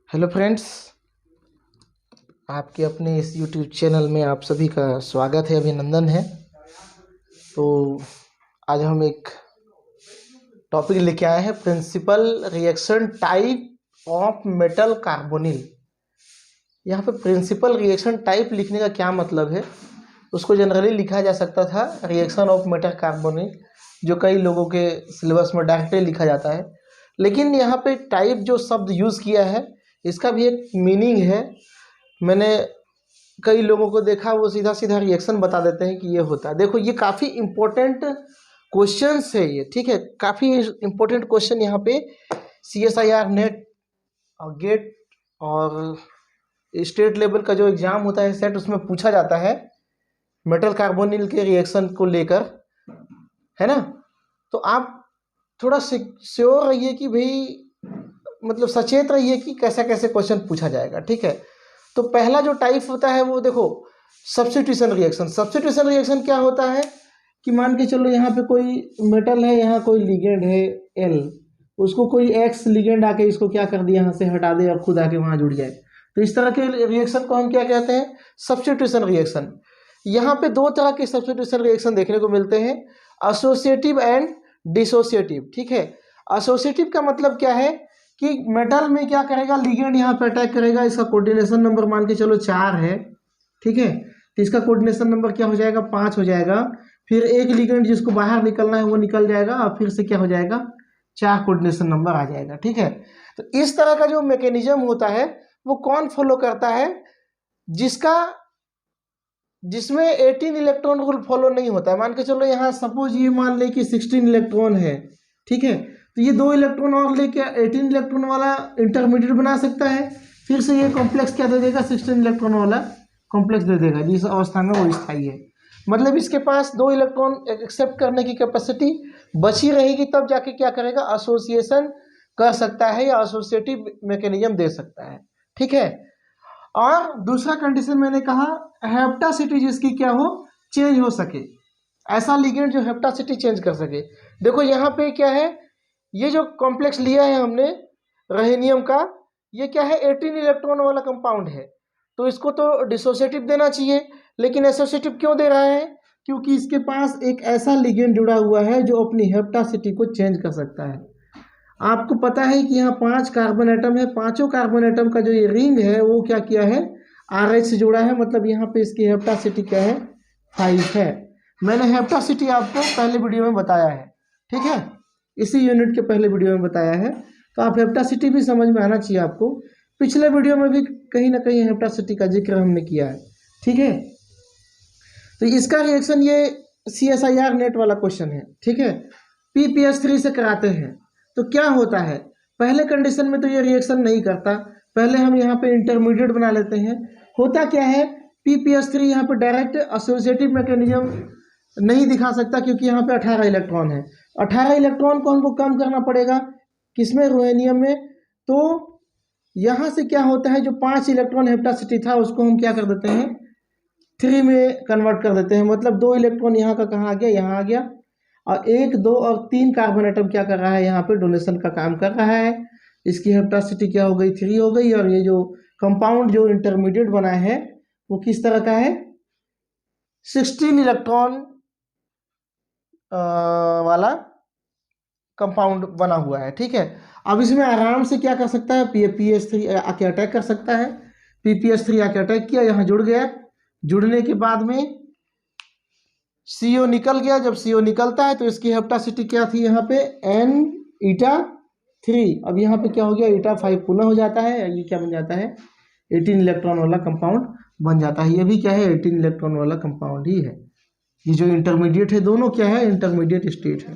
Hello friends, आपके अपने इस यूट्यूब चैनल में आप सभी का स्वागत है, अभिनंदन है। तो आज हम एक टॉपिक लेके आए हैं, principal reaction type of metal carbonyl. यहाँ पे प्रिंसिपल रिएक्शन टाइप लिखने का क्या मतलब है, उसको जनरली लिखा जा सकता था रिएक्शन ऑफ मेटल कार्बोनिल, जो कई लोगों के सिलेबस में डायरेक्टली लिखा जाता है। लेकिन यहाँ पे टाइप जो शब्द यूज़ किया है, इसका भी एक मीनिंग है। मैंने कई लोगों को देखा, वो सीधा सीधा रिएक्शन बता देते हैं कि ये होता है। देखो, ये काफ़ी इम्पोर्टेंट क्वेश्चंस है ये, ठीक है। काफ़ी इम्पोर्टेंट क्वेश्चन यहाँ पे CSIR नेट और गेट और स्टेट लेवल का जो एग्ज़ाम होता है सेट, उसमें पूछा जाता है मेटल कार्बोनिल के रिएक्शन को लेकर, है ना। तो आप थोड़ा श्योर रहिए कि भाई, मतलब सचेत रहिए कि कैसा कैसे क्वेश्चन पूछा जाएगा, ठीक है। तो पहला जो टाइप होता है वो देखो, सब्स्टिट्यूशन रिएक्शन। सब्स्टिट्यूशन रिएक्शन क्या होता है कि मान के चलो यहाँ पे कोई मेटल है, यहाँ कोई लिगेंड है L, उसको कोई X लिगेंड आके इसको क्या कर दिया, यहाँ से हटा दे और खुद आके वहाँ जुड़ जाए। तो इस तरह के रिएक्शन को हम क्या कहते हैं, सब्स्टिट्यूशन रिएक्शन। यहाँ पे दो तरह के सब्स्टिट्यूशन रिएक्शन देखने को मिलते हैं, एसोसिएटिव एंड डिसोसिएटिव, ठीक है। एसोसिएटिव का मतलब क्या है कि मेटल में क्या करेगा, लिगेंड यहाँ पे अटैक करेगा, इसका कोऑर्डिनेशन नंबर मान के चलो 4 है, ठीक है। तो इसका कोऑर्डिनेशन नंबर क्या हो जाएगा, 5 हो जाएगा। फिर एक लिगेंड जिसको बाहर निकलना है वो निकल जाएगा और फिर से क्या हो जाएगा, 4 कोऑर्डिनेशन नंबर आ जाएगा, ठीक है। तो इस तरह का जो मैकेनिज्म होता है वो कौन फॉलो करता है, जिसमें 18 इलेक्ट्रॉन रूल फॉलो नहीं होता है। मान के चलो यहाँ सपोज ये मान ले कि 16 इलेक्ट्रॉन है, ठीक है। तो ये 2 इलेक्ट्रॉन और लेके 18 इलेक्ट्रॉन वाला इंटरमीडिएट बना सकता है, फिर से ये कॉम्प्लेक्स क्या दे देगा, 16 इलेक्ट्रॉन वाला कॉम्प्लेक्स दे देगा, जिस अवस्था में वो स्थायी है। मतलब इसके पास 2 इलेक्ट्रॉन एक्सेप्ट करने की कैपेसिटी बची रहेगी, तब जाके क्या करेगा, एसोसिएशन कर सकता है या एसोसिएटिव मैकेनिज्म दे सकता है, ठीक है। और दूसरा कंडीशन मैंने कहा, हेप्टासिटी जिसकी क्या हो, चेंज हो सके, ऐसा लिगेंड जो हेप्टासिटी चेंज कर सके। देखो यहाँ पे क्या है, ये जो कॉम्प्लेक्स लिया है हमने रहीनियम का, ये क्या है, 18 इलेक्ट्रॉन वाला कंपाउंड है, तो इसको तो डिसोसिएटिव देना चाहिए। लेकिन एसोसिएटिव क्यों दे रहा है, क्योंकि इसके पास एक ऐसा लिगेंड जुड़ा हुआ है जो अपनी हेप्टासिटी को चेंज कर सकता है। आपको पता है कि यहाँ 5 कार्बन एटम है, पांचों कार्बन एटम का जो ये रिंग है वो क्या किया है, RH से जुड़ा है, मतलब यहाँ पे इसकी हेप्टासिटी क्या है, 5 है। मैंने हेप्टासिटी आपको पहले वीडियो में बताया है, ठीक है, इसी यूनिट के पहले वीडियो में बताया है। तो आप हेप्टासिटी भी समझ में आना चाहिए आपको, पिछले वीडियो में भी कहीं ना कहीं हेप्टासिटी का जिक्र हमने किया है, ठीक है। तो इसका रिएक्शन ये CSIR नेट वाला क्वेश्चन है, ठीक है। PPS3 से कराते हैं। तो क्या होता है, पहले कंडीशन में तो ये रिएक्शन नहीं करता, पहले हम यहाँ पे इंटरमीडिएट बना लेते हैं। होता क्या है, PPS3 यहाँ पे डायरेक्ट एसोसिएटिव मैकेनिज्म नहीं दिखा सकता, क्योंकि यहाँ पे 18 इलेक्ट्रॉन है। 18 इलेक्ट्रॉन को हमको कम करना पड़ेगा, किसमें, रुहेनियम में। तो यहाँ से क्या होता है, जो 5 इलेक्ट्रॉन हेप्टासिटी था उसको हम क्या कर देते हैं, 3 में कन्वर्ट कर देते हैं। मतलब 2 इलेक्ट्रॉन यहाँ का कहाँ आ गया, यहाँ आ गया, और 1, 2 और 3 कार्बन एटम क्या कर रहा है, यहाँ पे डोनेशन का काम कर रहा है। इसकी हेप्टासिटी क्या हो गई, 3 हो गई। और ये जो कंपाउंड जो इंटरमीडिएट बना है वो किस तरह का है, 16 इलेक्ट्रॉन वाला कंपाउंड बना हुआ है, ठीक है। अब इसमें आराम से क्या कर सकता है, PS3 आके अटैक कर सकता है। PPS3 आके अटैक किया, यहाँ जुड़ गया, जुड़ने के बाद में CO निकल गया। जब CO निकलता है तो इसकी हेप्टासिटी क्या थी यहाँ पे, N eta3। अब यहाँ पे क्या हो गया, eta5 पुनः हो जाता है, ये क्या बन जाता है, 18 इलेक्ट्रॉन वाला कंपाउंड बन जाता है। ये भी क्या है, 18 इलेक्ट्रॉन वाला कंपाउंड ही है। ये जो इंटरमीडिएट है, दोनों क्या है, इंटरमीडिएट स्टेट है,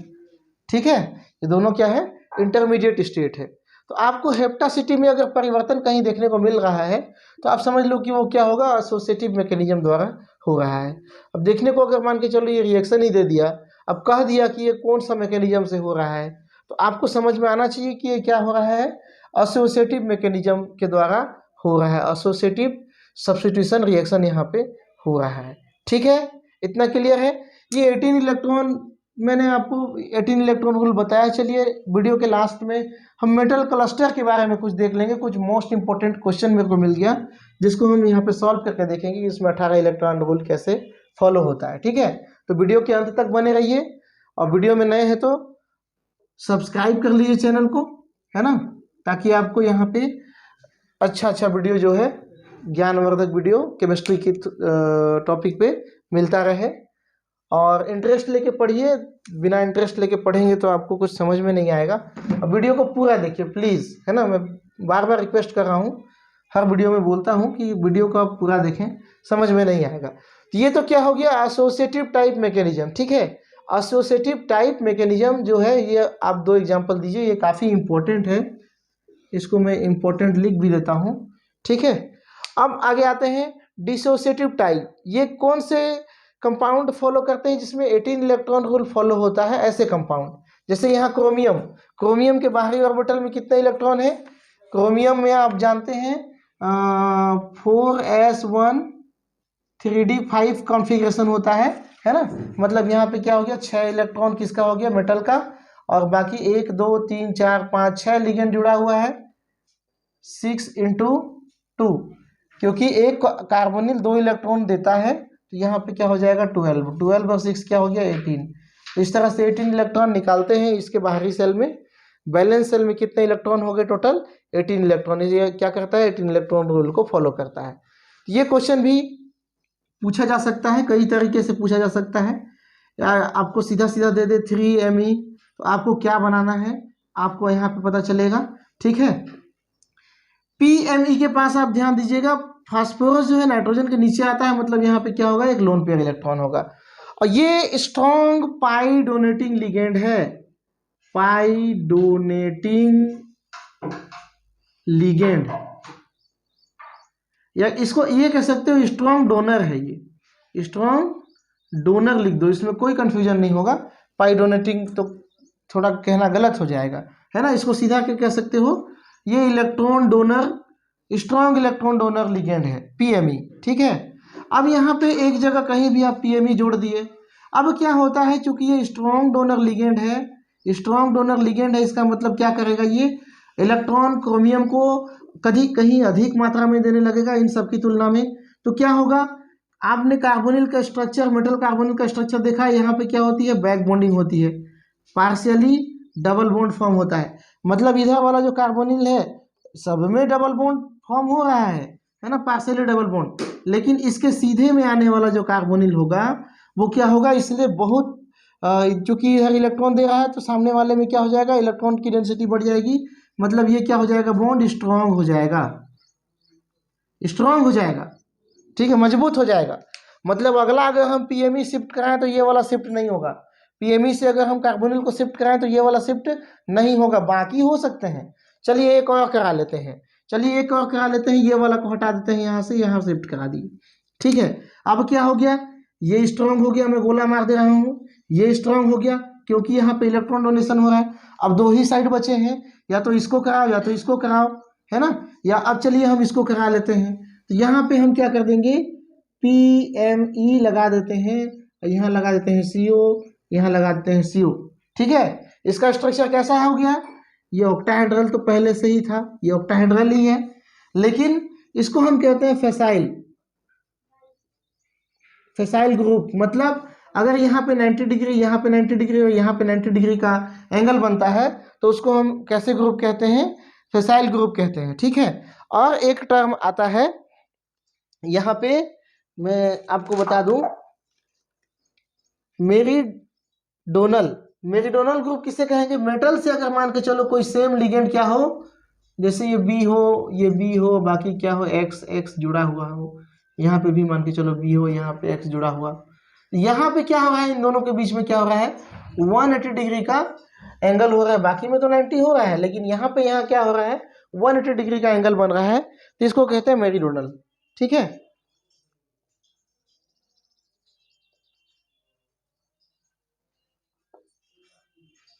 ठीक है। ये दोनों क्या है, इंटरमीडिएट स्टेट है। तो आपको हेप्टासिटी में अगर परिवर्तन कहीं देखने को मिल रहा है तो आप समझ लो कि वो क्या होगा, एसोसिएटिव मैकेनिज्म द्वारा हो रहा है। अब देखने को अगर मान के चलो ये रिएक्शन ही दे दिया, अब कह दिया कि ये कौन सा मैकेनिज्म से हो रहा है, तो आपको समझ में आना चाहिए कि ये क्या हो रहा है, एसोसिएटिव मैकेनिज्म के द्वारा हो रहा है। एसोसिएटिव सब्स्टिट्यूशन रिएक्शन यहाँ पे हो रहा है, ठीक है। इतना क्लियर है। ये 18 इलेक्ट्रॉन मैंने आपको 18 इलेक्ट्रॉन होल बताया। चलिए वीडियो के लास्ट में हम मेटल क्लस्टर के बारे में कुछ देख लेंगे। कुछ मोस्ट इंपॉर्टेंट क्वेश्चन मेरे को मिल गया जिसको हम यहाँ पे सॉल्व करके देखेंगे कि इसमें 18 इलेक्ट्रॉन होल कैसे फॉलो होता है। ठीक है, तो वीडियो के अंत तक बने रहिए, और वीडियो में नए हैं तो सब्सक्राइब कर लीजिए चैनल को, है ना, ताकि आपको यहाँ पे अच्छा वीडियो जो है ज्ञानवर्धक वीडियो केमिस्ट्री की टॉपिक पे मिलता रहे। और इंटरेस्ट लेके पढ़िए, बिना इंटरेस्ट लेके पढ़ेंगे तो आपको कुछ समझ में नहीं आएगा। अब वीडियो को पूरा देखिए प्लीज़, है ना, मैं बार बार रिक्वेस्ट कर रहा हूँ, हर वीडियो में बोलता हूँ कि वीडियो को आप पूरा देखें, समझ में नहीं आएगा। तो ये तो क्या हो गया एसोसिएटिव टाइप मैकेनिज्म। ठीक है, एसोसिएटिव टाइप मैकेनिज्म जो है ये आप 2 एग्जाम्पल दीजिए, ये काफ़ी इंपॉर्टेंट है, इसको मैं इम्पोर्टेंट लिख भी देता हूँ। ठीक है, अब आगे आते हैं डिसोसिएटिव टाइप। ये कौन से कंपाउंड फॉलो करते हैं जिसमें 18 इलेक्ट्रॉन रूल फॉलो होता है? ऐसे कंपाउंड जैसे यहाँ क्रोमियम के बाहरी ऑर्बिटल में कितने इलेक्ट्रॉन है? क्रोमियम में आप जानते हैं 4s1 3d5 कॉन्फ़िगरेशन होता है ना। मतलब यहाँ पे क्या हो गया, 6 इलेक्ट्रॉन किसका हो गया, मेटल का, और बाकी 1 2 3 4 5 6 लिगेंड जुड़ा हुआ है, 6 × 2, क्योंकि एक कार्बोनिल 2 इलेक्ट्रॉन देता है, तो यहाँ पे क्या हो जाएगा 12 और 6 क्या हो गया 18। तो इस तरह से 18 इलेक्ट्रॉन निकालते हैं इसके बाहरी सेल में। बैलेंस सेल में कितने इलेक्ट्रॉन हो गए टोटल? 18 इलेक्ट्रॉन। ये क्या करता है, 18 इलेक्ट्रॉन रूल को फॉलो करता है। ये क्वेश्चन भी पूछा जा सकता है, कई तरीके से पूछा जा सकता है। आपको सीधा सीधा दे दे 3Me, तो आपको क्या बनाना है आपको यहाँ पे पता चलेगा। ठीक है, PMe के पास आप ध्यान दीजिएगा, फास्फोरस जो है नाइट्रोजन के नीचे आता है, मतलब यहाँ पे क्या होगा, एक लोन पेयर इलेक्ट्रॉन होगा। और ये स्ट्रॉन्ग पाई डोनेटिंग लिगेंड है, पाई डोनेटिंग लिगेंड, या इसको ये कह सकते हो स्ट्रॉन्ग डोनर है। ये स्ट्रॉन्ग डोनर लिख दो, इसमें कोई कंफ्यूजन नहीं होगा। पाई डोनेटिंग तो थोड़ा कहना गलत हो जाएगा, है ना, इसको सीधा क्या कह सकते हो, ये electron donor, strong electron donor ligand है PMe। ठीक है, अब यहाँ पे एक जगह कहीं भी आप PMe जोड़ दिए, अब क्या होता है, चूंकि ये स्ट्रॉन्ग डोनर लिगेंड है, स्ट्रॉन्ग डोनर लिगेंड है, इसका मतलब क्या करेगा, ये इलेक्ट्रॉन क्रोमियम को कहीं अधिक मात्रा में देने लगेगा इन सब की तुलना में। तो क्या होगा, आपने कार्बोनिल का स्ट्रक्चर, मेटल कार्बोनिल का स्ट्रक्चर देखा है, यहाँ पे क्या होती है, बैक बॉन्डिंग होती है, पार्शियली डबल बॉन्ड फॉर्म होता है। मतलब इधर वाला जो कार्बोनिल है सब में डबल बॉन्ड फॉर्म हो रहा है ना, पार्शियली डबल बॉन्ड, लेकिन इसके सीधे में आने वाला जो कार्बोनिल होगा वो क्या होगा, इसलिए बहुत चूंकि इधर इलेक्ट्रॉन दे रहा है तो सामने वाले में क्या हो जाएगा, इलेक्ट्रॉन की डेंसिटी बढ़ जाएगी, मतलब ये क्या हो जाएगा, बॉन्ड स्ट्रांग हो जाएगा, स्ट्रांग हो जाएगा। ठीक है, मजबूत हो जाएगा। मतलब अगला अगर हम PMe शिफ्ट कराएं तो ये वाला शिफ्ट नहीं होगा, PMe से अगर हम कार्बोनिल को शिफ्ट कराएं तो ये वाला शिफ्ट नहीं होगा, बाकी हो सकते हैं। चलिए एक और करा लेते हैं, ये वाला को हटा देते हैं, यहाँ से यहाँ शिफ्ट करा दिए। ठीक है, अब क्या हो गया, ये स्ट्रांग हो गया, मैं गोला मार दे रहा हूँ, ये स्ट्रांग हो गया क्योंकि यहाँ पे इलेक्ट्रॉन डोनेशन हो रहा है। अब 2 ही साइड बचे हैं, या तो इसको कराओ या तो इसको कराओ, है ना, या अब चलिए हम इसको करा लेते हैं। तो यहाँ पे हम क्या कर देंगे, PMe लगा देते हैं, यहाँ लगा देते हैं CO, यहाँ लगा देते हैं CO। ठीक है, इसका स्ट्रक्चर कैसा हो गया, ये ऑक्टाहेड्रल तो पहले से ही था, ये ऑक्टाहेड्रल ही है, लेकिन इसको हम कहते हैं फैसाइल ग्रुप। मतलब अगर यहाँ पे 90 डिग्री, यहाँ पे 90 डिग्री और यहाँ पे 90 डिग्री का एंगल बनता है तो उसको हम कैसे ग्रुप कहते हैं, फैसाइल ग्रुप कहते हैं। ठीक है, और एक टर्म आता है यहाँ पे, मैं आपको बता दूं, मेरिडोनल ग्रुप किसे कहेंगे, मेटल से अगर मान के चलो कोई सेम लिगेंड क्या हो, जैसे ये B हो, बाकी क्या हो, X जुड़ा हुआ हो, यहाँ पे भी मान के चलो B हो, यहाँ पे X जुड़ा हुआ, यहाँ पे क्या हो रहा है, इन दोनों के बीच में क्या हो रहा है, 180 डिग्री का एंगल हो रहा है। बाकी में तो 90 हो रहा है, लेकिन यहाँ पे क्या हो रहा है, 180 डिग्री का एंगल बन रहा है, तो इसको कहते हैं मेरिडोनल। ठीक है,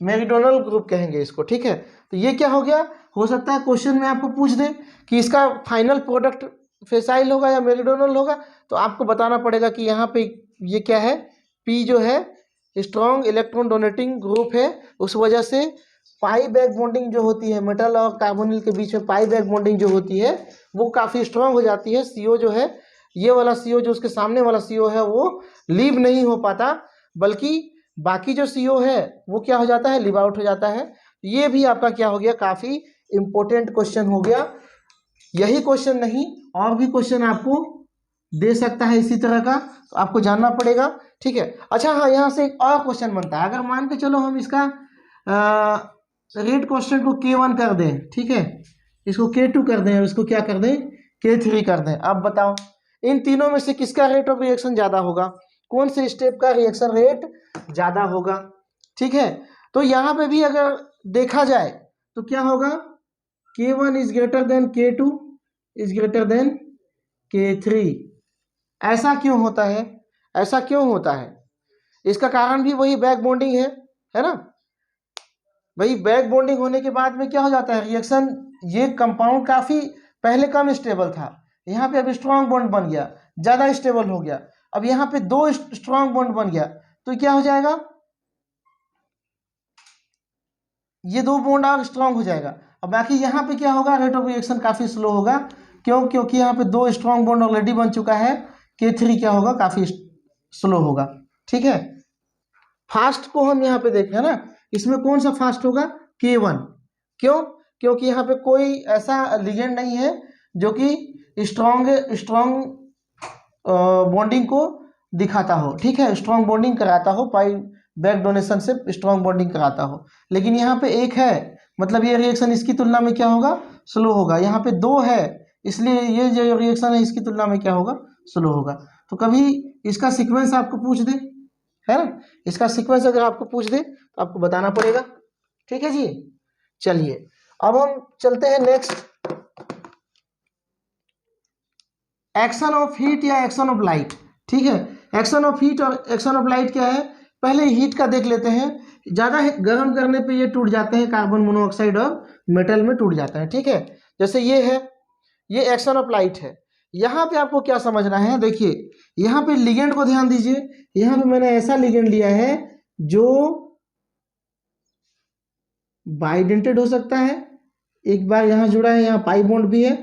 मेरिडोनल ग्रुप कहेंगे इसको। ठीक है, तो ये क्या हो गया, हो सकता है क्वेश्चन में आपको पूछ दे कि इसका फाइनल प्रोडक्ट फैसाइल होगा या मेरिडोनल होगा, तो आपको बताना पड़ेगा कि यहाँ पे ये क्या है, P जो है स्ट्रॉन्ग इलेक्ट्रॉन डोनेटिंग ग्रुप है, उस वजह से पाई बैक बॉन्डिंग जो होती है मेटल और कार्बोनिल के बीच में पाई बैक बॉन्डिंग जो होती है वो काफ़ी स्ट्रांग हो जाती है। CO जो है, ये वाला CO जो उसके सामने वाला CO है वो लीव नहीं हो पाता, बल्कि बाकी जो CO है वो क्या हो जाता है, लीव आउट हो जाता है। ये भी आपका क्या हो गया, काफ़ी इंपॉर्टेंट क्वेश्चन हो गया। यही क्वेश्चन नहीं और भी क्वेश्चन आपको दे सकता है इसी तरह का, तो आपको जानना पड़ेगा। ठीक है, अच्छा हाँ, यहाँ से एक और क्वेश्चन बनता है। अगर मान के चलो हम इसका रेट क्वेश्चन को K1 कर दें, ठीक है, इसको K2 कर दें और इसको क्या कर दें, K3 कर दें। अब बताओ इन तीनों में से किसका रेट ऑफ रिएक्शन ज़्यादा होगा, कौन से स्टेप का रिएक्शन रेट ज़्यादा होगा। ठीक है, तो यहाँ पे भी अगर देखा जाए तो क्या होगा, K1 is greater than K2 is greater than K3। ऐसा क्यों होता है, ऐसा क्यों होता है, इसका कारण भी वही बैक बॉन्डिंग है ना। वही बैक बॉन्डिंग होने के बाद में क्या हो जाता है रिएक्शन, ये कंपाउंड काफ़ी पहले कम स्टेबल था, यहाँ पे अब स्ट्रॉन्ग बॉन्ड बन गया, ज़्यादा स्टेबल हो गया। अब यहाँ पे 2 स्ट्रॉन्ग बॉन्ड बन गया तो क्या हो जाएगा, ये 2 बॉन्ड और स्ट्रॉन्ग हो जाएगा। अब बाकी यहाँ पे क्या होगा, रेट ऑफ रिएक्शन काफ़ी स्लो होगा, क्योंकि यहाँ पे 2 स्ट्रॉन्ग बॉन्ड ऑलरेडी बन चुका है। K3 क्या होगा, काफ़ी स्लो होगा। ठीक है, फास्ट को हम यहाँ पे देखें ना, इसमें कौन सा फास्ट होगा, K1। क्यों, क्योंकि यहाँ पे कोई ऐसा लिगेंड नहीं है जो कि स्ट्रॉन्ग बॉन्डिंग को दिखाता हो। ठीक है, स्ट्रॉन्ग बॉन्डिंग कराता हो, पाई बैक डोनेशन से स्ट्रॉन्ग बॉन्डिंग कराता हो, लेकिन यहाँ पे एक है, मतलब ये रिएक्शन इसकी तुलना में क्या होगा, स्लो होगा। यहाँ पे 2 है, इसलिए ये जो रिएक्शन है इसकी तुलना में क्या होगा, स्लो होगा। तो कभी इसका सीक्वेंस आपको पूछ दे, है ना, इसका सीक्वेंस अगर आपको पूछ दे तो आपको बताना पड़ेगा। ठीक है जी, चलिए अब हम चलते हैं नेक्स्ट, एक्शन ऑफ हीट या एक्शन ऑफ लाइट। ठीक है, एक्शन ऑफ हीट और एक्शन ऑफ लाइट क्या है, पहले हीट का देख लेते हैं। ज़्यादा गर्म करने पे ये टूट जाते हैं, कार्बन मोनोऑक्साइड और मेटल में टूट जाते हैं। ठीक है, जैसे ये है, ये एक्शन ऑफ लाइट है। यहाँ पे आपको क्या समझना है, देखिए यहाँ पे लिगेंड को ध्यान दीजिए, यहाँ पे मैंने ऐसा लिगेंड लिया है जो बाइडेंटेड हो सकता है, एक बार यहाँ जुड़ा है, यहाँ पाई बॉन्ड भी है,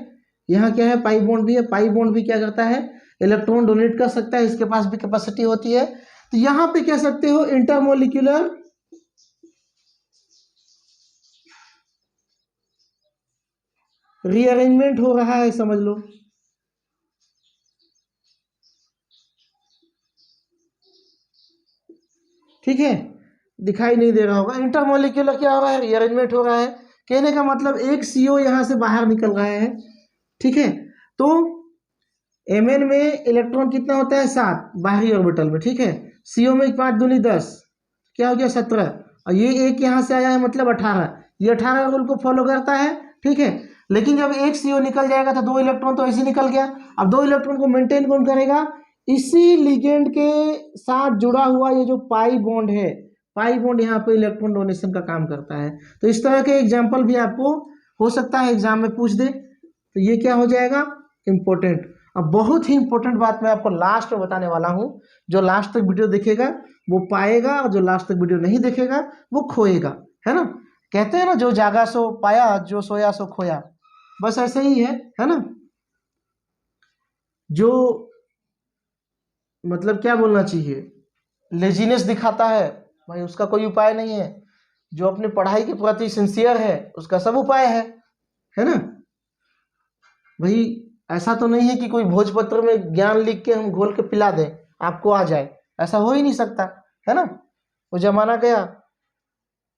यहाँ क्या है, पाई बॉन्ड भी है। पाई बॉन्ड भी क्या करता है, इलेक्ट्रॉन डोनेट कर सकता है, इसके पास भी कैपेसिटी होती है। तो यहाँ पे कह सकते हो इंटरमोलिक्यूलर रीअरेंजमेंट हो रहा है, समझ लो। ठीक है, दिखाई नहीं दे रहा होगा, इंटरमोलिक्यूलर क्या हो रहा है, रीअरेंजमेंट हो रहा है। कहने का मतलब एक CO यहाँ से बाहर निकल रहा है। ठीक है, तो Mn में इलेक्ट्रॉन कितना होता है, 7 बाहरी ऑर्बिटल में। ठीक है, CO में 5 दूनी 10, क्या हो गया 17, और ये एक यहाँ से आया है मतलब 18, ये 18 रूल को फॉलो करता है। ठीक है, लेकिन जब एक CO निकल जाएगा तो 2 इलेक्ट्रॉन तो ऐसे निकल गया। अब 2 इलेक्ट्रॉन को मेंटेन कौन करेगा, इसी लिगेंड के साथ जुड़ा हुआ ये जो पाई बॉन्ड है, पाई बॉन्ड यहाँ पे इलेक्ट्रॉन डोनेशन का काम करता है। तो इस तरह के एग्जाम्पल भी आपको हो सकता है एग्जाम में पूछ दे, तो ये क्या हो जाएगा, इंपॉर्टेंट। अब बहुत ही इंपॉर्टेंट बात मैं आपको लास्ट में बताने वाला हूँ, जो लास्ट तक वीडियो देखेगा वो पाएगा, और जो लास्ट तक वीडियो नहीं देखेगा वो खोएगा, है ना। कहते हैं ना, जो जागा सो पाया, जो सोया सो खोया, बस ऐसे ही है ना। जो मतलब क्या बोलना चाहिए, लेजीनेस दिखाता है भाई, उसका कोई उपाय नहीं है। जो अपने पढ़ाई के प्रति सिंसियर है उसका सब उपाय है ना। भाई ऐसा तो नहीं है कि कोई भोजपत्र में ज्ञान लिख के हम घोल के पिला दें आपको आ जाए, ऐसा हो ही नहीं सकता, है ना। वो जमाना गया,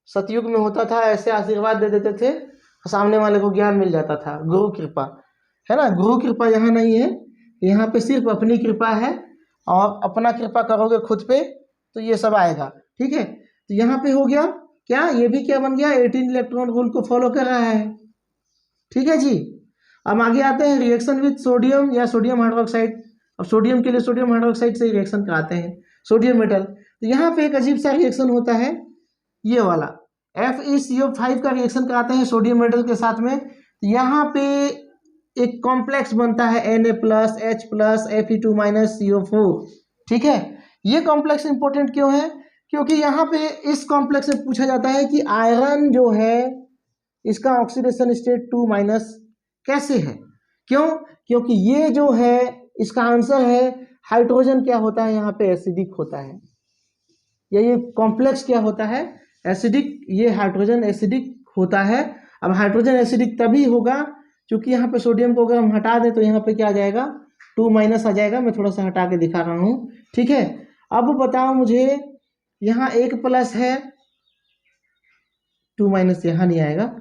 सतयुग में होता था, ऐसे आशीर्वाद दे देते थे, सामने वाले को ज्ञान मिल जाता था, गुरु कृपा, है ना। गुरु कृपा यहाँ नहीं है, यहाँ पे सिर्फ अपनी कृपा है, और अपना कृपा करोगे खुद पे तो ये सब आएगा। ठीक है, तो यहाँ पे हो गया क्या, ये भी क्या बन गया, 18 इलेक्ट्रॉन रूल को फॉलो कर रहा है। ठीक है जी, अब आगे आते हैं रिएक्शन विद सोडियम या सोडियम हाइड्रोक्साइड। अब सोडियम के लिए सोडियम हाइड्रोक्साइड से रिएक्शन कराते हैं, सोडियम मेटल। तो यहाँ पे एक अजीब सा रिएक्शन होता है, ये वाला FeCO5 का रिएक्शन कराते हैं सोडियम मेटल के साथ में। तो यहाँ पे एक कॉम्प्लेक्स बनता है Na+, H+, Fe2- CO4। ठीक है, ये कॉम्प्लेक्स इंपॉर्टेंट क्यों है, क्योंकि यहाँ पे इस कॉम्प्लेक्स से पूछा जाता है कि आयरन जो है इसका ऑक्सीडेशन स्टेट 2- कैसे है। क्यों? क्योंकि ये जो है इसका आंसर है हाइड्रोजन क्या होता है यहाँ पे एसिडिक होता है, या ये कॉम्प्लेक्स क्या होता है एसिडिक, ये हाइड्रोजन एसिडिक होता है। अब हाइड्रोजन एसिडिक तभी होगा क्योंकि यहाँ पे सोडियम को अगर हम हटा दें तो यहाँ पे क्या आ जाएगा 2- आ जाएगा। मैं थोड़ा सा हटा के दिखा रहा हूँ, ठीक है। अब बताओ मुझे यहाँ 1+ है, 2- यहाँ नहीं आएगा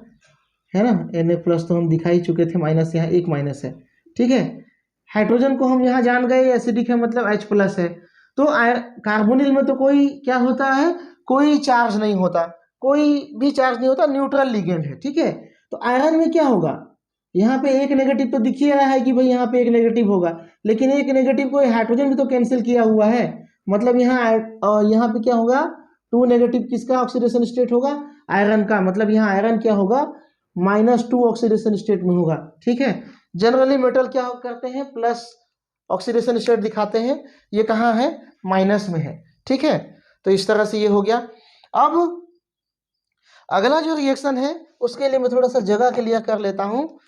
है ना, Na+ तो हम दिखा ही चुके थे, माइनस यहाँ 1- है, ठीक है। हाइड्रोजन को हम यहाँ जान गए एसिडिक है मतलब H+ है। तो कार्बोनिल में तो कोई क्या होता है, कोई चार्ज नहीं होता, कोई भी चार्ज नहीं होता, न्यूट्रल लिगेंड है, ठीक है। तो आयरन में क्या होगा, यहाँ पे एक नेगेटिव तो दिख ही रहा है कि भाई यहाँ पे एक नेगेटिव होगा, लेकिन एक नेगेटिव को हाइड्रोजन भी तो कैंसिल किया हुआ है, मतलब यहाँ पे क्या होगा 2- किसका ऑक्सीडेशन स्टेट होगा, आयरन का, मतलब यहाँ आयरन क्या होगा -2 ऑक्सीडेशन स्टेट में होगा, ठीक है। जनरली मेटल क्या करते हैं प्लस ऑक्सीडेशन स्टेट दिखाते हैं, ये कहाँ है माइनस में है, ठीक है। तो इस तरह से ये हो गया। अब अगला जो रिएक्शन है उसके लिए मैं थोड़ा सा जगह क्लियर कर लेता हूँ,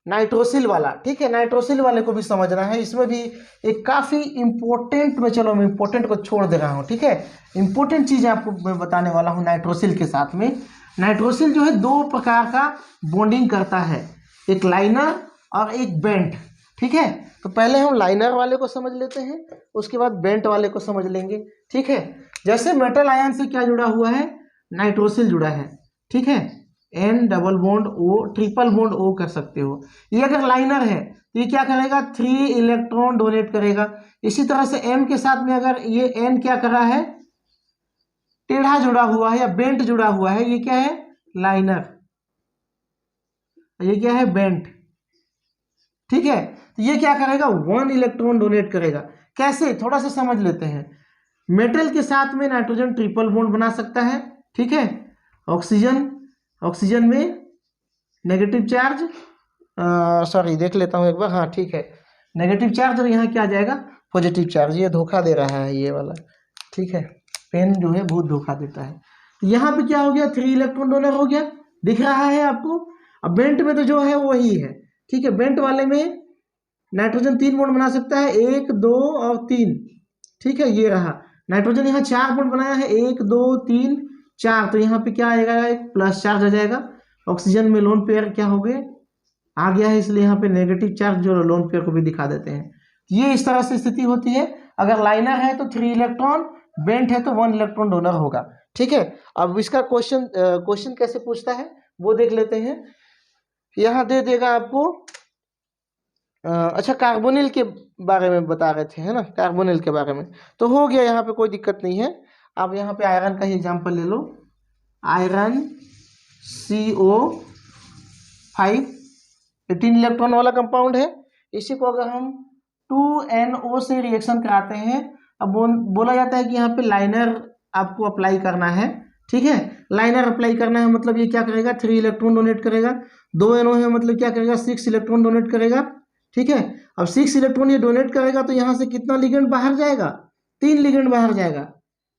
नाइट्रोसिल वाला, ठीक है। नाइट्रोसिल वाले को भी समझना है, इसमें भी एक काफी इंपॉर्टेंट में, चलो मैं इंपॉर्टेंट को छोड़ दे रहा हूँ, ठीक है। इंपॉर्टेंट चीज आपको मैं बताने वाला हूँ नाइट्रोसिल के साथ में। नाइट्रोसिल जो है 2 प्रकार का बॉन्डिंग करता है, एक लाइनर और एक बेंट, ठीक है। तो पहले हम लाइनर वाले को समझ लेते हैं, उसके बाद बेंट वाले को समझ लेंगे, ठीक है। जैसे मेटल आयन से क्या जुड़ा हुआ है, नाइट्रोसिल जुड़ा है, ठीक है। N double bond O, triple bond O कर सकते हो। ये अगर लाइनर है तो ये क्या करेगा 3 इलेक्ट्रॉन डोनेट करेगा। इसी तरह से M के साथ में अगर ये N क्या कर रहा है, टेढ़ा जुड़ा हुआ है या बेंट जुड़ा हुआ है, ये क्या है लाइनर, ये क्या है बेंट, ठीक है। तो ये क्या करेगा 1 इलेक्ट्रॉन डोनेट करेगा। कैसे, थोड़ा सा समझ लेते हैं। मेटल के साथ में नाइट्रोजन ट्रिपल बॉन्ड बना सकता है, ठीक है। ऑक्सीजन में नेगेटिव चार्ज, सॉरी देख लेता हूँ एक बार, हाँ ठीक है, नेगेटिव चार्ज और यहाँ क्या आ जाएगा पॉजिटिव चार्ज। ये धोखा दे रहा है ये वाला, ठीक है, पेन जो है बहुत धोखा देता है। तो यहाँ पे क्या हो गया 3 इलेक्ट्रॉन डोनर हो गया, दिख रहा है आपको। अब बेंट में तो जो है वही है, ठीक है। बेंट वाले में नाइट्रोजन 3 बॉन्ड बना सकता है, 1 2 और 3, ठीक है। ये रहा नाइट्रोजन यहाँ 4 बॉन्ड बनाया है, 1 2 3 4, तो यहाँ पे क्या आएगा एक प्लस चार्ज आ जाएगा। ऑक्सीजन में लोन पेयर क्या हो गए आ गया है, इसलिए यहाँ पे नेगेटिव चार्ज जो लोन पेयर को भी दिखा देते हैं। ये इस तरह से स्थिति होती है। अगर लाइनर है तो 3 इलेक्ट्रॉन, बेंट है तो 1 इलेक्ट्रॉन डोनर होगा, ठीक है। अब इसका क्वेश्चन कैसे पूछता है वो देख लेते हैं। यहाँ दे देगा आपको अच्छा कार्बोनिल के बारे में बता रहे थे, है ना, कार्बोनिल के बारे में तो हो गया, यहाँ पे कोई दिक्कत नहीं है। अब यहाँ पे आयरन का ही एग्जांपल ले लो, आयरन CO5 18 इलेक्ट्रॉन वाला कंपाउंड है। इसी को अगर हम 2NO से रिएक्शन कराते हैं, अब बोला जाता है कि यहाँ पे लाइनर आपको अप्लाई करना है, ठीक है। लाइनर अप्लाई करना है मतलब ये क्या करेगा 3 इलेक्ट्रॉन डोनेट करेगा। 2NO है मतलब क्या करेगा 6 इलेक्ट्रॉन डोनेट करेगा, ठीक है। अब 6 इलेक्ट्रॉन ये डोनेट करेगा तो यहाँ से कितना लिगेंड बाहर जाएगा, 3 लिगेंड बाहर जाएगा।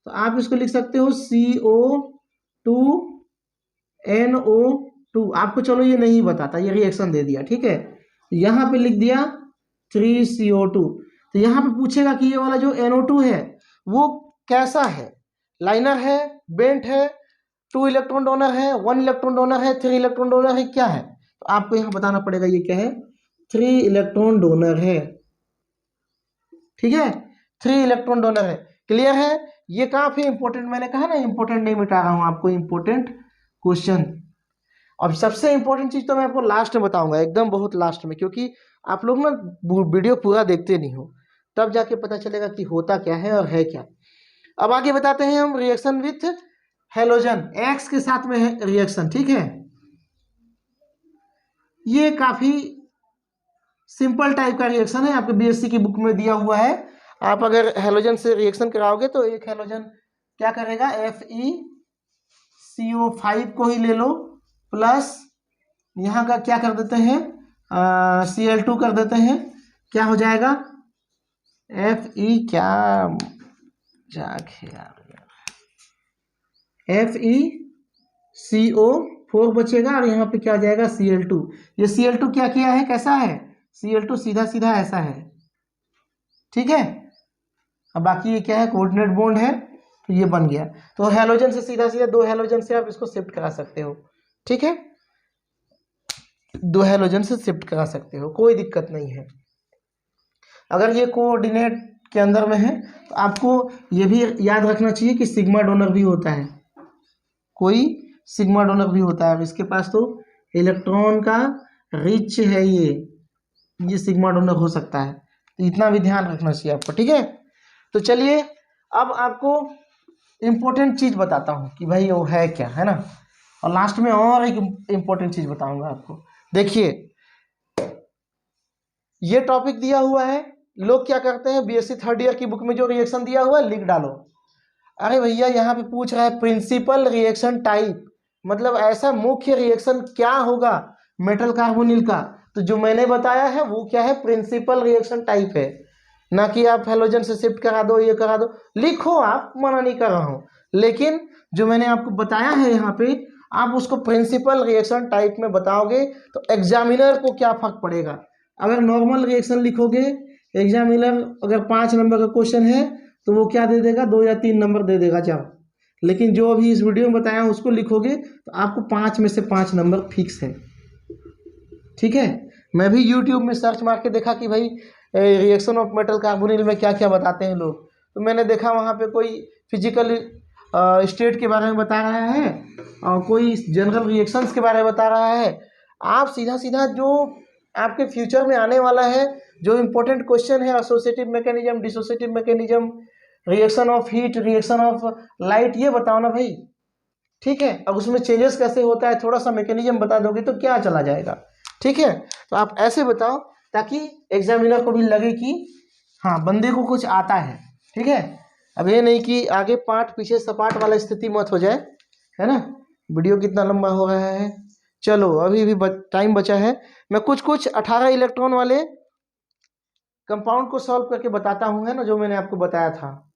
तो आप इसको लिख सकते हो CO2NO2। आपको चलो ये नहीं बताता, ये रिएक्शन दे दिया, ठीक है। यहाँ पे लिख दिया 3CO2। तो यहाँ पे पूछेगा कि ये वाला जो NO2 है वो कैसा है, लाइनर है, बेंट है, 2 इलेक्ट्रॉन डोनर है, 1 इलेक्ट्रॉन डोनर है, 3 इलेक्ट्रॉन डोनर है, क्या है। तो आपको यहाँ बताना पड़ेगा ये क्या है 3 इलेक्ट्रॉन डोनर है, ठीक है। 3 इलेक्ट्रॉन डोनर है, क्लियर है। ये काफी इंपॉर्टेंट, मैंने कहा ना इंपॉर्टेंट नहीं मिटा रहा हूं आपको, इंपॉर्टेंट क्वेश्चन। अब सबसे इंपॉर्टेंट चीज तो मैं आपको लास्ट में बताऊंगा, एकदम बहुत लास्ट में, क्योंकि आप लोग ना वीडियो पूरा देखते नहीं हो, तब जाके पता चलेगा कि होता क्या है और है क्या। अब आगे बताते हैं हम रिएक्शन विथ हेलोजन, एक्स के साथ में है रिएक्शन, ठीक है। ये काफी सिंपल टाइप का रिएक्शन है, आपके बीएससी की बुक में दिया हुआ है। आप अगर हेलोजन से रिएक्शन कराओगे तो एक हेलोजन क्या करेगा FeCO5 को ही ले लो, प्लस यहाँ का क्या कर देते हैं Cl2 कर देते हैं, क्या हो जाएगा Fe क्या यार FeCO4 बचेगा और यहाँ पे क्या आ जाएगा Cl2। ये Cl2 क्या किया है, कैसा है, Cl2 सीधा सीधा ऐसा है, ठीक है। अब बाकी ये क्या है, कोऑर्डिनेट बॉन्ड है, तो ये बन गया। तो हैलोजन से सीधा सीधा, दो हैलोजन से आप इसको शिफ्ट करा सकते हो, ठीक है, दो हैलोजन से शिफ्ट करा सकते हो, कोई दिक्कत नहीं है। अगर ये कोऑर्डिनेट के अंदर में है तो आपको ये भी याद रखना चाहिए कि सिग्मा डोनर भी होता है, कोई सिग्मा डोनर भी होता है। अब इसके पास तो इलेक्ट्रॉन का रिच है, ये सिग्मा डोनर हो सकता है, तो इतना भी ध्यान रखना चाहिए आपको, ठीक है। तो चलिए अब आपको इम्पोर्टेंट चीज़ बताता हूँ कि भाई वो है क्या, है ना, और लास्ट में और एक इम्पोर्टेंट चीज़ बताऊंगा आपको। देखिए ये टॉपिक दिया हुआ है, लोग क्या करते हैं, बीएससी थर्ड ईयर की बुक में जो रिएक्शन दिया हुआ है लिख डालो। अरे भैया यहाँ पे पूछ रहा है प्रिंसिपल रिएक्शन टाइप, मतलब ऐसा मुख्य रिएक्शन क्या होगा मेटल कार्बोनिल का, तो जो मैंने बताया है वो क्या है, प्रिंसिपल रिएक्शन टाइप है, ना कि आप हेलोजन से शिफ्ट करा दो, ये करा दो, लिखो आप, मना नहीं कर रहा हूँ, लेकिन जो मैंने आपको बताया है यहाँ पे आप उसको प्रिंसिपल रिएक्शन टाइप में बताओगे तो एग्जामिनर को क्या फर्क पड़ेगा। अगर नॉर्मल रिएक्शन लिखोगे, एग्जामिनर अगर 5 नंबर का क्वेश्चन है तो वो क्या दे देगा, 2 या 3 नंबर दे देगा जाओ। लेकिन जो अभी इस वीडियो में बताया उसको लिखोगे तो आपको 5 में से 5 नंबर फिक्स है, ठीक है। मैं भी यूट्यूब में सर्च मार के देखा कि भाई रिएक्शन ऑफ मेटल कार्बोनिल में क्या क्या बताते हैं लोग, तो मैंने देखा वहाँ पे कोई फिजिकल स्टेट के बारे में बता रहा है और कोई जनरल रिएक्शंस के बारे में बता रहा है। आप सीधा सीधा जो आपके फ्यूचर में आने वाला है, जो इम्पोर्टेंट क्वेश्चन है, associative mechanism, dissociative mechanism, reaction of heat, reaction of light, ये बताओ ना भाई, ठीक है। अब उसमें चेंजेस कैसे होता है, थोड़ा सा मैकेनिज्म बता दोगे तो क्या चला जाएगा, ठीक है। तो आप ऐसे बताओ ताकि एग्जामिनर को भी लगे कि हाँ बंदे को कुछ आता है, ठीक है। अब ये नहीं कि आगे पाठ पीछे सपाट वाला स्थिति मत हो जाए, है ना। वीडियो कितना लंबा हो रहा है, चलो अभी भी टाइम बचा है। मैं कुछ 18 इलेक्ट्रॉन वाले कंपाउंड को सॉल्व करके बताता हूँ, है ना, जो मैंने आपको बताया था,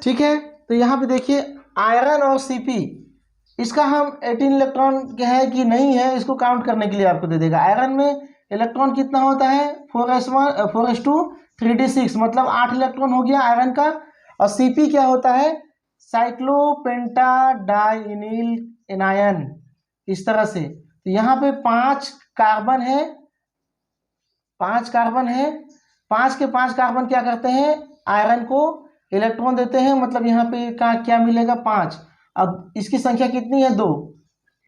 ठीक है। तो यहाँ पे देखिए आयरन और Cp, इसका हम 18 इलेक्ट्रॉन है कि नहीं है इसको काउंट करने के लिए आपको दे देगा। आयरन में इलेक्ट्रॉन कितना होता है, 4s1 4s2 3d6, मतलब 8 इलेक्ट्रॉन हो गया आयरन का। और Cp क्या होता है, साइक्लोपेंटाडाइनिल एनायन, इस तरह से। तो यहाँ पे 5 कार्बन है, 5 कार्बन है, 5 के 5 कार्बन क्या करते हैं, आयरन को इलेक्ट्रॉन देते हैं, मतलब यहाँ पे क्या मिलेगा 5। अब इसकी संख्या कितनी है 2,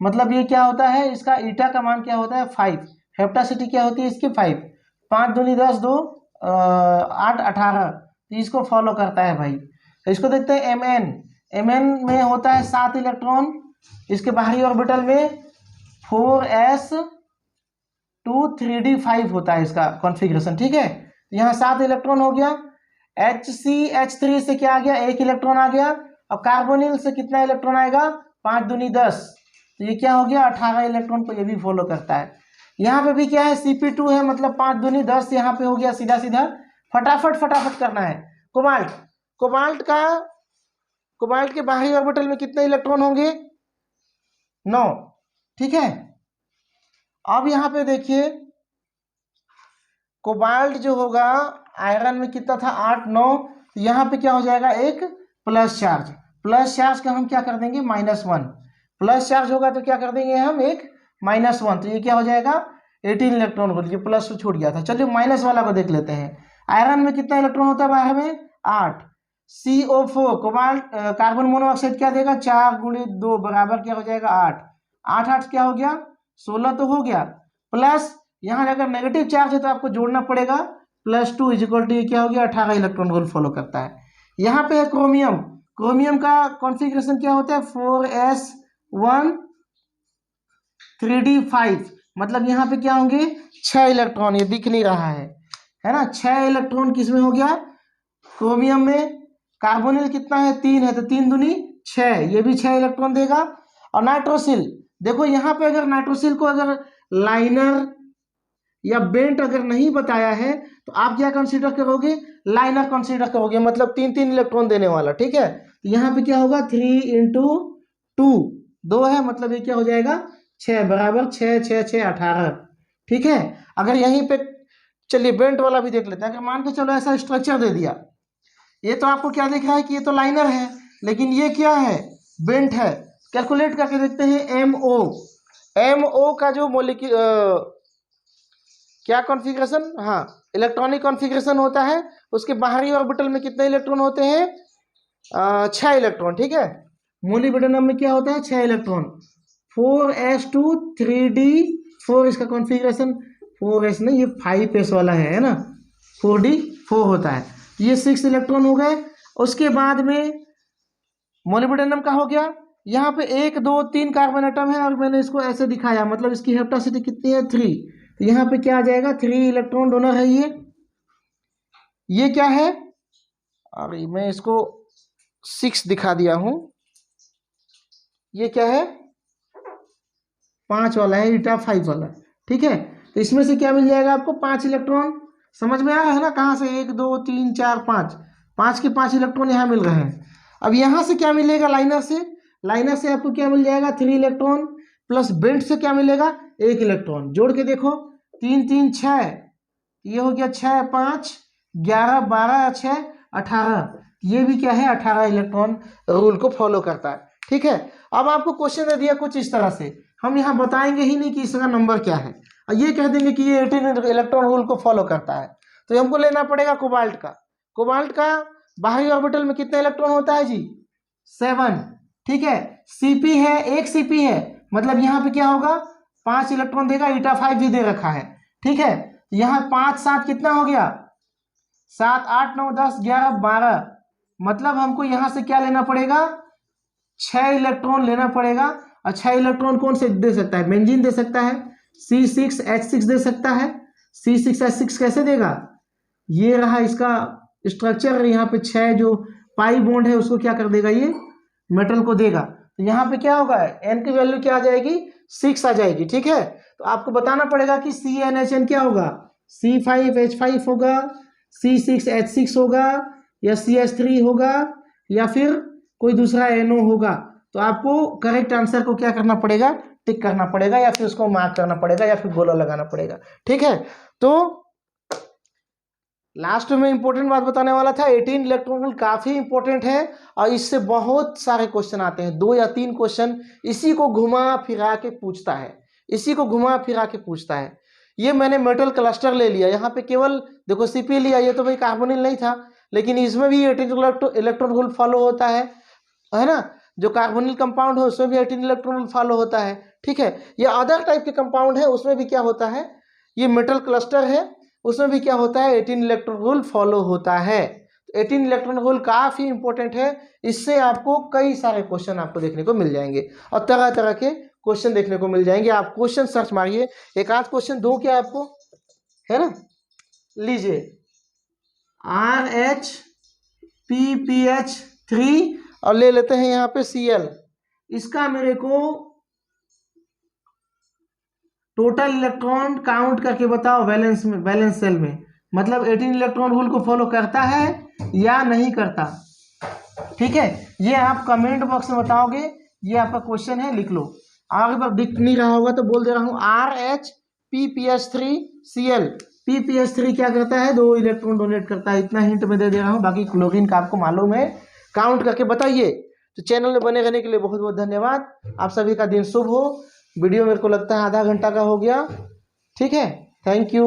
मतलब ये क्या होता है, इसका ईटा का मान क्या होता है 5, हेप्टासिटी क्या होती है इसकी 5, 5 दूनी 10, 2 8 18, तो इसको फॉलो करता है भाई। तो इसको देखते हैं Mn में होता है 7 इलेक्ट्रॉन, इसके बाहरी ऑर्बिटल में 4s2 3d5 होता है इसका कॉन्फ़िगरेशन, ठीक है। यहाँ 7 इलेक्ट्रॉन हो गया। HCH3 से क्या आ गया, 1 इलेक्ट्रॉन आ गया। और कार्बोनिल से कितना इलेक्ट्रॉन आएगा, 5 दूनी 10, तो ये क्या हो गया 18 इलेक्ट्रॉन को ये भी फॉलो करता है। यहाँ पे भी क्या है Cp2 है, मतलब 5 दूनी 10 यहाँ पे हो गया सीधा सीधा। फटाफट करना है। कोबाल्ट के बाहरी ऑर्बिटल में कितने इलेक्ट्रॉन होंगे, 9, ठीक है। अब यहाँ पे देखिए कोबाल्ट जो होगा आयरन में कितना था 8 9, तो यहाँ पे क्या हो जाएगा एक प्लस चार्ज का हम क्या कर देंगे -1, प्लस चार्ज होगा तो क्या कर देंगे हम एक -1, तो ये क्या हो जाएगा 18 इलेक्ट्रॉन हो, ये प्लस छूट गया था। चलिए माइनस वाला को देख लेते हैं। आयरन में कितना इलेक्ट्रॉन होता है बाहर में 8, CO4 कोबाल्ट कार्बन मोनोऑक्साइड क्या देगा 4 × 2 बराबर क्या हो जाएगा 8, 8 क्या हो गया 16 तो हो गया, प्लस यहाँ अगर नेगेटिव चार्ज है तो आपको जोड़ना पड़ेगा +2 = ये क्या हो गया 18 इलेक्ट्रॉन होल फॉलो करता है। यहाँ पे है क्रोमियम का कॉन्फ़िगरेशन क्या होता है 4s1 3d5, मतलब यहाँ पे क्या होंगे 6 इलेक्ट्रॉन, ये दिख नहीं रहा है ना, 6 इलेक्ट्रॉन किसमें हो गया क्रोमियम में। कार्बोनिल कितना है 3 है, तो 3 दूनी 6, ये भी 6 इलेक्ट्रॉन देगा। और नाइट्रोसिल, देखो यहाँ पे अगर नाइट्रोसिल को अगर लाइनर या बेंट अगर नहीं बताया है तो आप क्या कंसीडर करोगे, लाइनर कंसीडर करोगे, मतलब 3 इलेक्ट्रॉन देने वाला, ठीक है। तो यहाँ पे क्या होगा 3 इंटू 2, 2 है, मतलब ये क्या हो जाएगा 6 बराबर 6 6 6 18। ठीक है, अगर यहीं पे चलिए बेंट वाला भी देख लेते हैं। अगर मान के चलो ऐसा स्ट्रक्चर दे दिया, ये तो आपको क्या दिख रहा है कि ये तो लाइनर है, लेकिन ये क्या है बेंट है। कैलकुलेट करके देखते हैं एमओ का जो क्या कॉन्फ़िगरेशन, हाँ इलेक्ट्रॉनिक कॉन्फ़िगरेशन होता है, उसके बाहरी ऑर्बिटल में कितने इलेक्ट्रॉन होते हैं 6 इलेक्ट्रॉन। ठीक है, मोलिब्डेनम में क्या होता है 6 इलेक्ट्रॉन, 4s2 3d4 इसका कॉन्फ़िगरेशन, 4s नहीं ये 5s वाला है ना, 4d4 होता है। ये 6 इलेक्ट्रॉन हो गए। उसके बाद में मोलिब्डेनम का हो गया, यहाँ पे 1 2 3 कार्बन एटम है और मैंने इसको ऐसे दिखाया, मतलब इसकी हेप्टासिटी कितनी है 3, तो यहाँ पे क्या आ जाएगा 3 इलेक्ट्रॉन डोनर है ये क्या है, और मैं इसको 6 दिखा दिया हूँ, ये क्या है 5 वाला है, ईटा 5 वाला। ठीक है, तो इसमें से क्या मिल जाएगा आपको 5 इलेक्ट्रॉन। समझ में आया है ना, कहाँ से 1 2 3 4 5, 5 के 5 इलेक्ट्रॉन यहाँ मिल रहे हैं। अब यहाँ से क्या मिलेगा लाइनर से आपको क्या मिल जाएगा 3 इलेक्ट्रॉन, प्लस बेंट से क्या मिलेगा 1 इलेक्ट्रॉन। जोड़ के देखो 3 3 6, ये हो गया 6 5 11 12 6 18, ये भी क्या है 18 इलेक्ट्रॉन रूल को फॉलो करता है। ठीक है, अब आपको क्वेश्चन दे दिया कुछ इस तरह से, हम यहाँ बताएंगे ही नहीं कि इसका नंबर क्या है, और ये कह देंगे कि ये 18 इलेक्ट्रॉन रूल को फॉलो करता है। तो हमको लेना पड़ेगा कोबाल्ट का बाहरी ऑर्बिटल में कितने इलेक्ट्रॉन होता है जी 7। ठीक है, सीपी है, एक सीपी है, मतलब यहाँ पे क्या होगा 5 इलेक्ट्रॉन देगा, ईटा 5 भी दे रखा है। ठीक है, यहाँ 5 7 कितना हो गया 7 8 9 10 11 12, मतलब हमको यहाँ से क्या लेना पड़ेगा 6 इलेक्ट्रॉन लेना पड़ेगा। और 6 इलेक्ट्रॉन कौन से दे सकता है, बेंजीन दे सकता है, C6H6 दे सकता है। C6H6 कैसे देगा, ये रहा इसका स्ट्रक्चर, यहाँ पे 6 जो पाई बॉन्ड है उसको क्या कर देगा ये मेटल को देगा। तो यहाँ पे क्या होगा एन की वैल्यू क्या आ जाएगी 6 आ जाएगी। ठीक है, तो आपको बताना पड़ेगा कि CnHn क्या होगा, C5H5 होगा, C6H6 होगा, या CH3 होगा, या फिर कोई दूसरा NO होगा। तो आपको करेक्ट आंसर को क्या करना पड़ेगा टिक करना पड़ेगा, या फिर उसको मार्क करना पड़ेगा, या फिर गोला लगाना पड़ेगा। ठीक है, तो लास्ट में इंपॉर्टेंट बात बताने वाला था, 18 इलेक्ट्रॉन रूल काफी इंपॉर्टेंट है और इससे बहुत सारे क्वेश्चन आते हैं, 2 या 3 क्वेश्चन इसी को घुमा फिरा के पूछता है। ये मैंने मेटल क्लस्टर ले लिया, यहाँ पे केवल देखो सीपी लिया, ये तो भाई कार्बोनिल नहीं था, लेकिन इसमें भी 18 इलेक्ट्रॉन रूल फॉलो होता है ना, जो कार्बोनिल कंपाउंड है उसमें भी 18 इलेक्ट्रॉन रूल फॉलो होता है। ठीक है, ये अदर टाइप के कंपाउंड है उसमें भी क्या होता है, ये मेटल क्लस्टर है उसमें भी क्या होता है 18 इलेक्ट्रॉन रूल फॉलो होता है। 18 इलेक्ट्रॉन रूल काफी इंपॉर्टेंट है, इससे आपको कई सारे क्वेश्चन आपको देखने को मिल जाएंगे और तरह तरह के क्वेश्चन देखने को मिल जाएंगे। आप क्वेश्चन सर्च मारिए, एक आध क्वेश्चन दो क्या आपको, है ना, लीजिए RHPPH3 और ले लेते हैं यहाँ पे Cl, इसका मेरे को टोटल इलेक्ट्रॉन काउंट करके बताओ वैलेंस सेल में, मतलब 18 इलेक्ट्रॉन रूल को फॉलो करता है या नहीं करता। ठीक है, ये आप कमेंट बॉक्स में बताओगे, ये आपका क्वेश्चन है, लिख लो। आगे बार दिख नहीं रहा होगा तो बोल दे रहा हूँ RHPPH3Cl, PPH3 क्या करता है 2 इलेक्ट्रॉन डोनेट करता है, इतना हिंट में दे रहा हूँ, बाकी क्लोरीन का आपको मालूम है, काउंट करके बताइए। तो चैनल में बने रहने के लिए बहुत बहुत धन्यवाद, आप सभी का दिन शुभ हो। वीडियो मेरे को लगता है आधा घंटा का हो गया। ठीक है, थैंक यू।